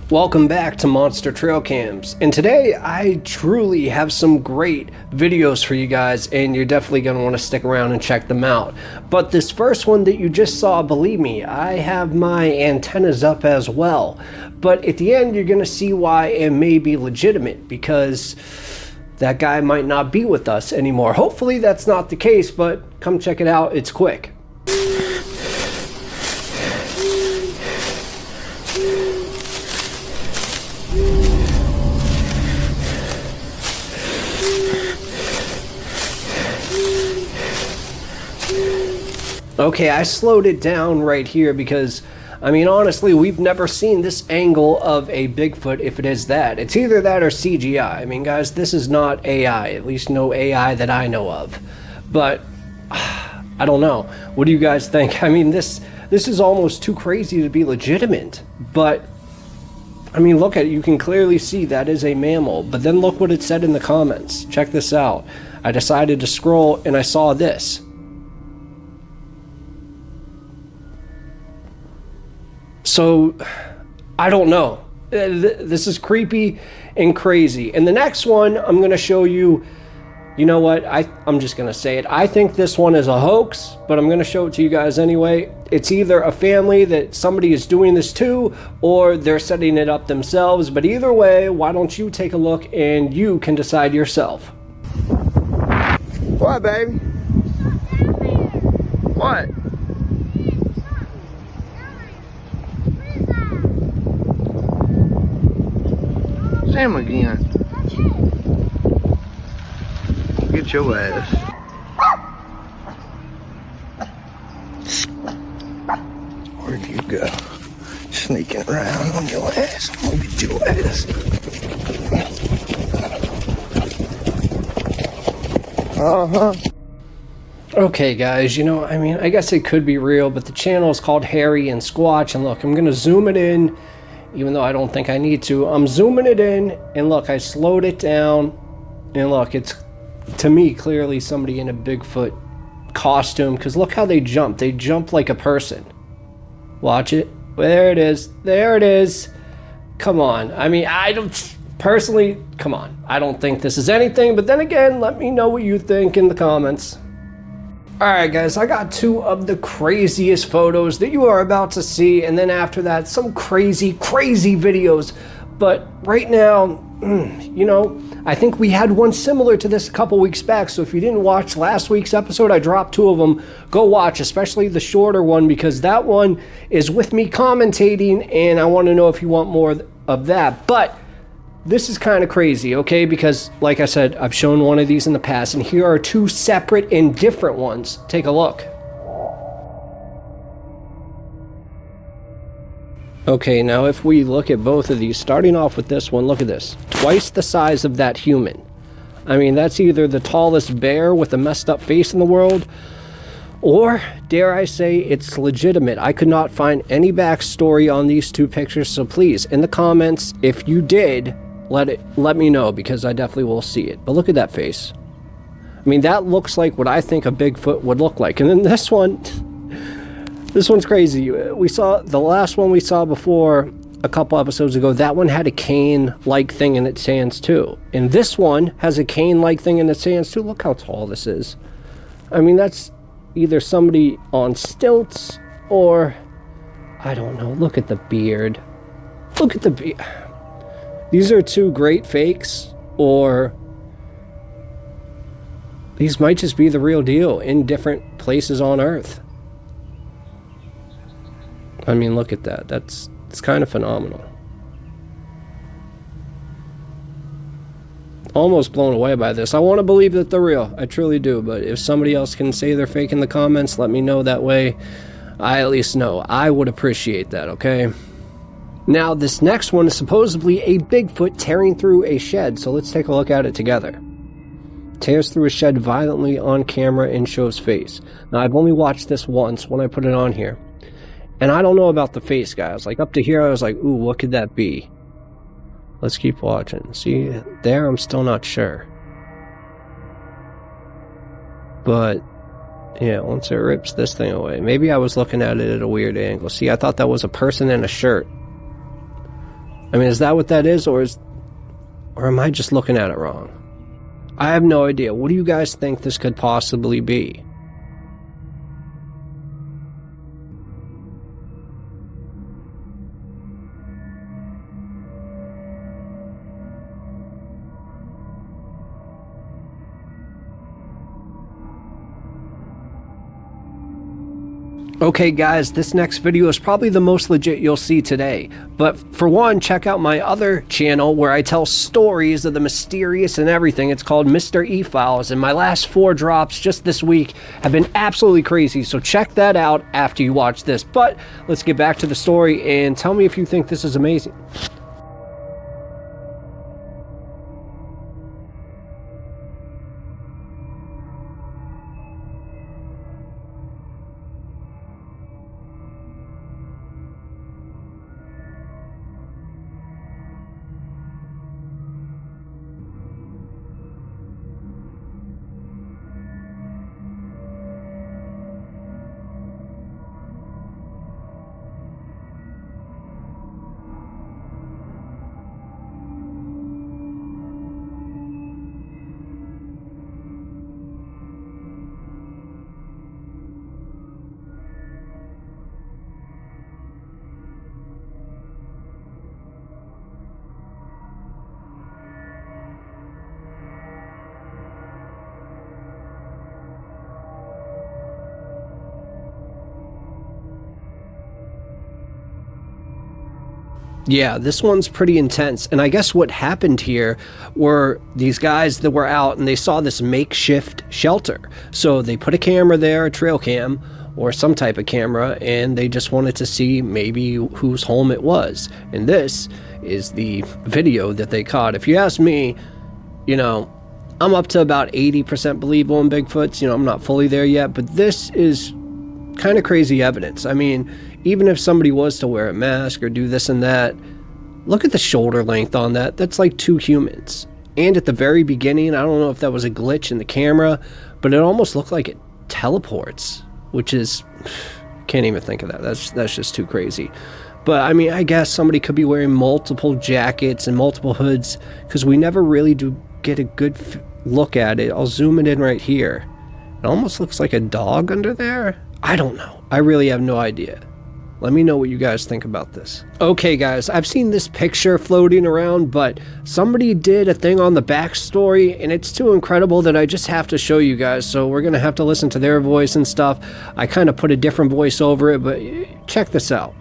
Welcome back to Monster Trail Cams, and today I truly have some great videos for you guys, and you're definitely going to want to stick around and check them out. But this first one that you just saw, believe me, I have my antennas up as well. But at the end you're going to see why it may be legitimate, because that guy might not be with us anymore. Hopefully that's not the case, but come check it out, it's quick. Okay, I slowed it down right here because, I mean, honestly, we've never seen this angle of a Bigfoot if it is that. It's either that or CGI. I mean, guys, this is not AI, at least no AI that I know of. But, I don't know. What do you guys think? I mean, this is almost too crazy to be legitimate. But, I mean, look at it. You can clearly see that is a mammal. But then look what it said in the comments. Check this out. I decided to scroll and I saw this. So, I don't know. This is creepy and crazy. And the next one, I'm going to show you, you know what, I'm just going to say it. I think this one is a hoax, but I'm going to show it to you guys anyway. It's either a family that somebody is doing this to, or they're setting it up themselves. But either way, why don't you take a look and you can decide yourself. What, baby? What? Sam again. Get your ass. Where'd you go? Sneaking around on your ass. I'm gonna get your ass. Okay, guys, you know, I mean, I guess it could be real, but the channel is called Harry and Squatch, and look, I'm gonna zoom it in. Even though I don't think I need to. I'm zooming it in, and look, I slowed it down, and look, it's, to me, clearly somebody in a Bigfoot costume, because look how they jump. They jump like a person. Watch it. There it is. There it is. Come on. I mean, I don't, personally, come on. I don't think this is anything, but then again, let me know what you think in the comments. Alright guys, I got two of the craziest photos that you are about to see, and then after that, some crazy videos. But right now, you know, I think we had one similar to this a couple weeks back, so if you didn't watch last week's episode, I dropped two of them. Go watch, especially the shorter one, because that one is with me commentating, and I want to know if you want more of that. But this is kind of crazy, okay? Because, like I said, I've shown one of these in the past, and here are two separate and different ones. Take a look. Okay, now if we look at both of these, starting off with this one, look at this. Twice the size of that human. I mean, that's either the tallest bear with a messed up face in the world, or, dare I say, it's legitimate. I could not find any backstory on these two pictures, so please, in the comments, if you did, let me know, because I definitely will see it. But look at that face. I mean, that looks like what I think a Bigfoot would look like. And then this one, this one's crazy. We saw the last one we saw before a couple episodes ago. That one had a cane-like thing in its hands too. And this one has a cane-like thing in its hands too. Look how tall this is. I mean, that's either somebody on stilts or, I don't know. Look at the beard. Look at the beard. These are two great fakes, or these might just be the real deal in different places on Earth. I mean, look at that. It's kind of phenomenal. Almost blown away by this. I want to believe that they're real. I truly do. But if somebody else can say they're fake in the comments, let me know. That way I at least know. I would appreciate that, okay? Now, this next one is supposedly a Bigfoot tearing through a shed, so let's take a look at it together. Tears through a shed violently on camera and shows face. Now, I've only watched this once when I put it on here. And I don't know about the face, guys. Like, up to here, I was like, ooh, what could that be? Let's keep watching. See, there, I'm still not sure. But, yeah, once it rips this thing away. Maybe I was looking at it at a weird angle. See, I thought that was a person in a shirt. I mean, is that what that is, or am I just looking at it wrong? I have no idea. What do you guys think this could possibly be? Okay guys, this next video is probably the most legit you'll see today. But for one, check out my other channel where I tell stories of the mysterious and everything. It's called Mr. E-Files, and my last 4 drops just this week have been absolutely crazy. So check that out after you watch this. But let's get back to the story and tell me if you think this is amazing. Yeah, this one's pretty intense. And I guess what happened here were these guys that were out and they saw this makeshift shelter. So they put a camera there, a trail cam, or some type of camera, and they just wanted to see maybe whose home it was. And this is the video that they caught. If you ask me, you know, I'm up to about 80% believable in Bigfoots. You know, I'm not fully there yet, but this is kind of crazy evidence. I mean, even if somebody was to wear a mask or do this and that, look at the shoulder length on that. That's like 2 humans. And at the very beginning, I don't know if that was a glitch in the camera, but it almost looked like it teleports, which is, can't even think of that. That's just too crazy. But I mean, I guess somebody could be wearing multiple jackets and multiple hoods, because we never really do get a good look at it. I'll zoom it in right here. It almost looks like a dog under there. I don't know. I really have no idea. Let me know what you guys think about this. Okay guys, I've seen this picture floating around, but somebody did a thing on the backstory and it's too incredible that I just have to show you guys. So we're gonna have to listen to their voice and stuff. I kind of put a different voice over it, but check this out.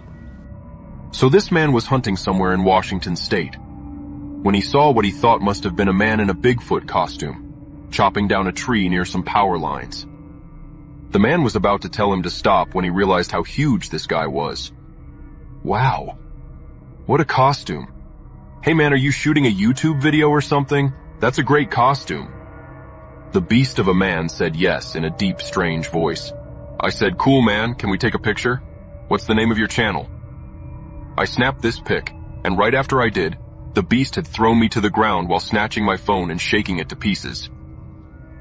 So this man was hunting somewhere in Washington state when he saw what he thought must have been a man in a Bigfoot costume, chopping down a tree near some power lines. The man was about to tell him to stop when he realized how huge this guy was. Wow. What a costume. Hey man, are you shooting a YouTube video or something? That's a great costume. The beast of a man said yes in a deep, strange voice. I said, cool man, can we take a picture? What's the name of your channel? I snapped this pic, and right after I did, the beast had thrown me to the ground while snatching my phone and shaking it to pieces.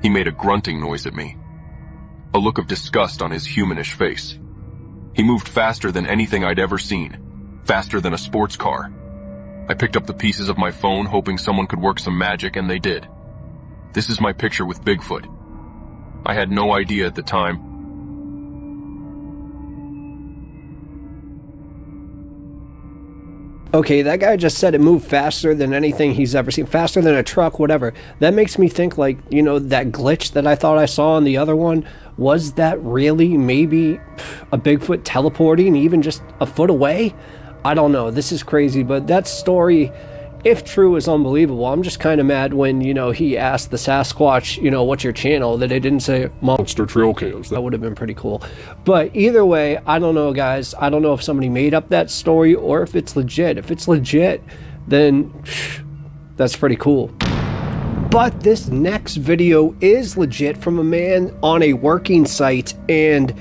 He made a grunting noise at me, a look of disgust on his humanish face. He moved faster than anything I'd ever seen, faster than a sports car. I picked up the pieces of my phone hoping someone could work some magic, and they did. This is my picture with Bigfoot. I had no idea at the time. Okay, that guy just said it moved faster than anything he's ever seen, faster than a truck, whatever. That makes me think, like, you know, that glitch that I thought I saw on the other one, was that really maybe a Bigfoot teleporting even just a foot away? I don't know. This is crazy, but that story, if true, is unbelievable. I'm just kind of mad when, you know, he asked the Sasquatch, you know, what's your channel, that it didn't say Monster Trail Cams. That would have been pretty cool. But either way, I don't know, guys. I don't know if somebody made up that story or if it's legit. If it's legit, then that's pretty cool. But this next video is legit from a man on a working site, and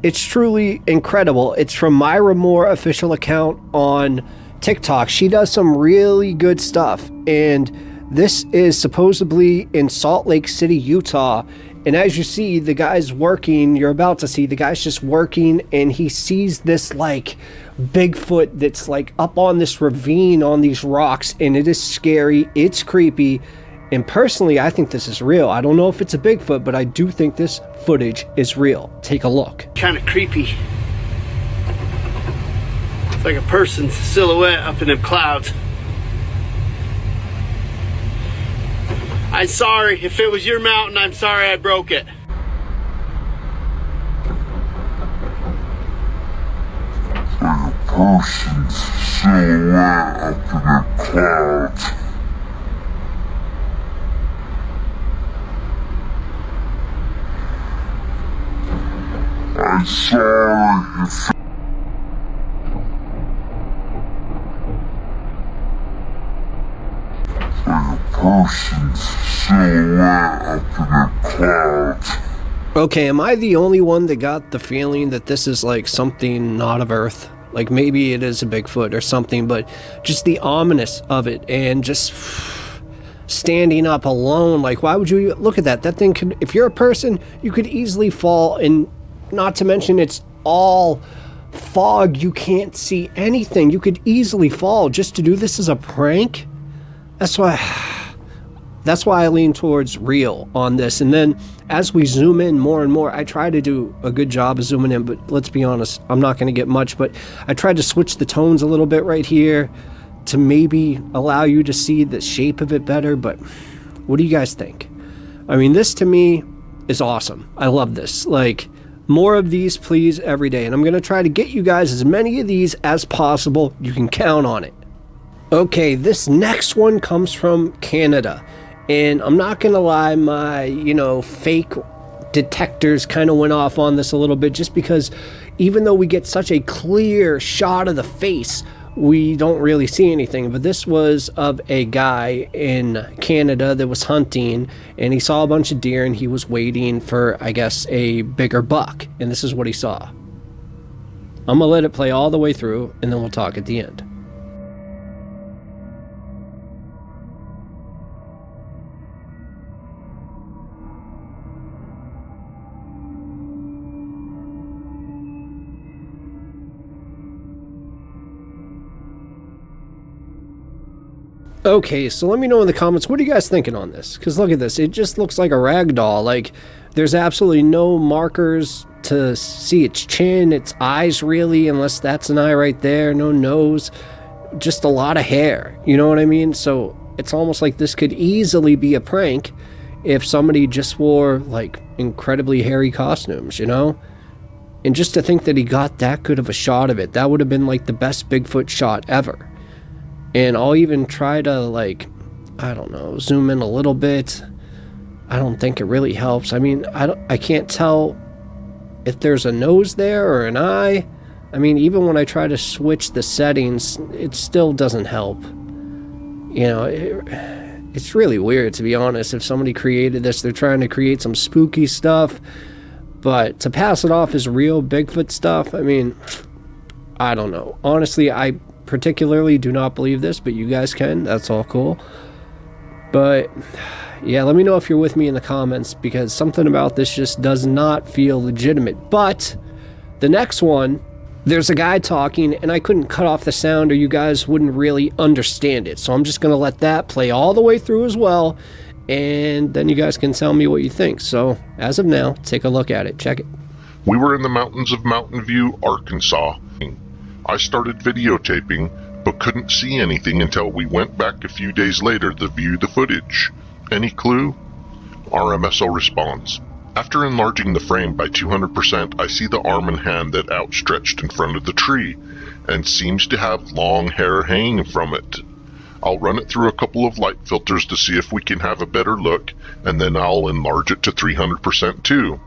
it's truly incredible. It's from Myra Moore official account on TikTok. She does some really good stuff, and this is supposedly in Salt Lake City, Utah. And as you see, the guy's working, you're about to see, the guy's just working, and he sees this like Bigfoot that's like up on this ravine on these rocks, and it is scary, it's creepy, and personally I think this is real. I don't know if it's a Bigfoot, but I do think this footage is real. Take a look. Kind of creepy. It's like a person's silhouette up in them clouds. I'm sorry if it was your mountain. I'm sorry I broke it. Person's silhouette up in the clouds. I'm sorry if a person's silhouette up in the clouds. Okay, am I the only one that got the feeling that this is like something not of Earth? Like maybe it is a Bigfoot or something, but just the ominous of it and just standing up alone. Like, why would you look at that? That thing could, if you're a person, you could easily fall, and not to mention it's all fog. You can't see anything. You could easily fall just to do this as a prank. That's why I lean towards real on this. And then as we zoom in more and more, I try to do a good job of zooming in, but let's be honest, I'm not going to get much, but I tried to switch the tones a little bit right here to maybe allow you to see the shape of it better. But what do you guys think? I mean, this to me is awesome. I love this. Like, more of these, please, every day. And I'm going to try to get you guys as many of these as possible. You can count on it. Okay, this next one comes from Canada. And I'm not going to lie, my, fake detectors kind of went off on this a little bit, just because even though we get such a clear shot of the face, we don't really see anything. But this was of a guy in Canada that was hunting, and he saw a bunch of deer, and he was waiting for, I guess, a bigger buck. And this is what he saw. I'm going to let it play all the way through, and then we'll talk at the end. Okay, so let me know in the comments, what are you guys thinking on this? Because look at this, it just looks like a rag doll. Like, there's absolutely no markers to see its chin, its eyes really, unless that's an eye right there, no nose, just a lot of hair, you know what I mean? So it's almost like this could easily be a prank if somebody just wore, like, incredibly hairy costumes, And just to think that he got that good of a shot of it, that would have been like the best Bigfoot shot ever. And I'll even try to, like, I don't know, zoom in a little bit. I don't think it really helps. I mean, I can't tell if there's a nose there or an eye. I mean, even when I try to switch the settings, it still doesn't help. It's really weird, to be honest. If somebody created this, they're trying to create some spooky stuff. But to pass it off as real Bigfoot stuff, I mean, I don't know. Honestly, I particularly do not believe this, but you guys can. That's all cool. But yeah, let me know if you're with me in the comments, because something about this just does not feel legitimate. But the next one, there's a guy talking, and I couldn't cut off the sound or you guys wouldn't really understand it. So I'm just going to let that play all the way through as well, and then you guys can tell me what you think. So as of now, take a look at it. Check it. We were in the mountains of Mountain View, Arkansas. I started videotaping, but couldn't see anything until we went back a few days later to view the footage. Any clue? RMSO responds. After enlarging the frame by 200%, I see the arm and hand that outstretched in front of the tree, and seems to have long hair hanging from it. I'll run it through a couple of light filters to see if we can have a better look, and then I'll enlarge it to 300% too.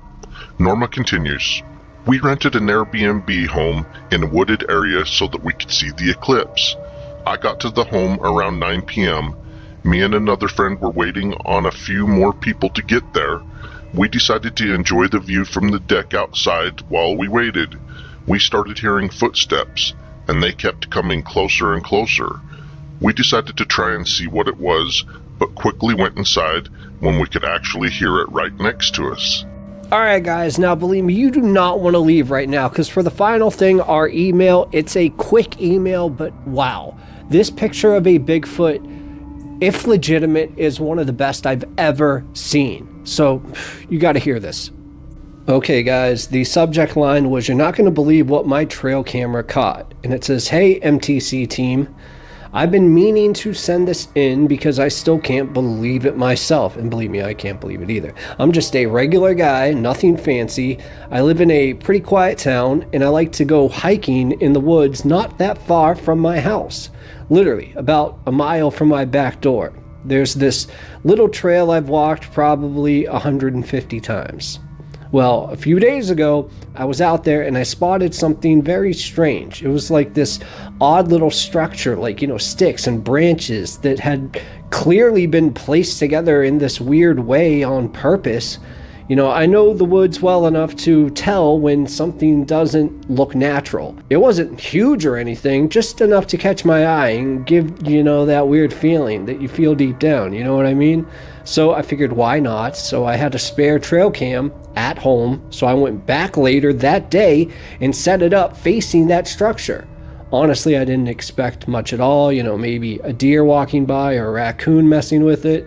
Norma continues. We rented an Airbnb home in a wooded area so that we could see the eclipse. I got to the home around 9 p.m. Me and another friend were waiting on a few more people to get there. We decided to enjoy the view from the deck outside while we waited. We started hearing footsteps, and they kept coming closer and closer. We decided to try and see what it was, but quickly went inside when we could actually hear it right next to us. Alright guys, now believe me, you do not want to leave right now, because for the final thing, our email, it's a quick email, but wow. This picture of a Bigfoot, if legitimate, is one of the best I've ever seen. So, you gotta hear this. Okay guys, the subject line was, "You're not going to believe what my trail camera caught." And it says, "Hey MTC team, I've been meaning to send this in because I still can't believe it myself." And believe me, I can't believe it either. I'm just a regular guy, nothing fancy. I live in a pretty quiet town, and I like to go hiking in the woods not that far from my house. Literally, about a mile from my back door. There's this little trail I've walked probably 150 times. Well, a few days ago, I was out there and I spotted something very strange. It was like this odd little structure, like, sticks and branches that had clearly been placed together in this weird way on purpose. I know the woods well enough to tell when something doesn't look natural. It wasn't huge or anything, just enough to catch my eye and give, that weird feeling that you feel deep down, you know what I mean? So I figured, why not? So I had a spare trail cam at home, so I went back later that day and set it up facing that structure. Honestly, I didn't expect much at all, maybe a deer walking by or a raccoon messing with it.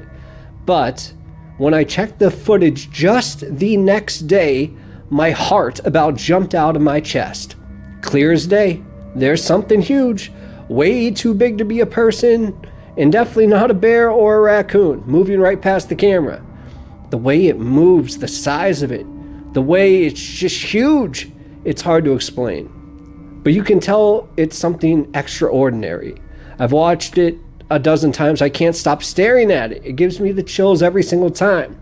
But when I checked the footage just the next day, my heart about jumped out of my chest. Clear as day. There's something huge, way too big to be a person, and definitely not a bear or a raccoon, moving right past the camera. The way it moves, the size of it, the way it's just huge, it's hard to explain. But you can tell it's something extraordinary. I've watched it a dozen times. I can't stop staring at it. It gives me the chills every single time.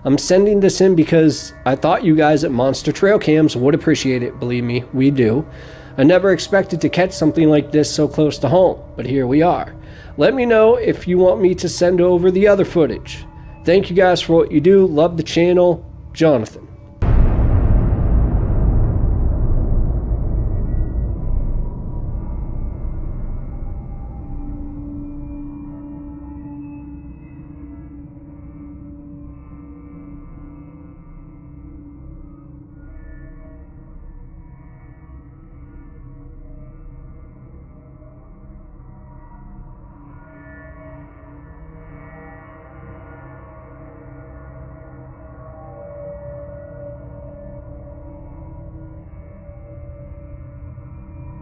I'm sending this in because I thought you guys at Monster Trail Cams would appreciate it. Believe me, we do. I never expected to catch something like this so close to home, but here we are. Let me know if you want me to send over the other footage. Thank you guys for what you do. Love the channel. Jonathan.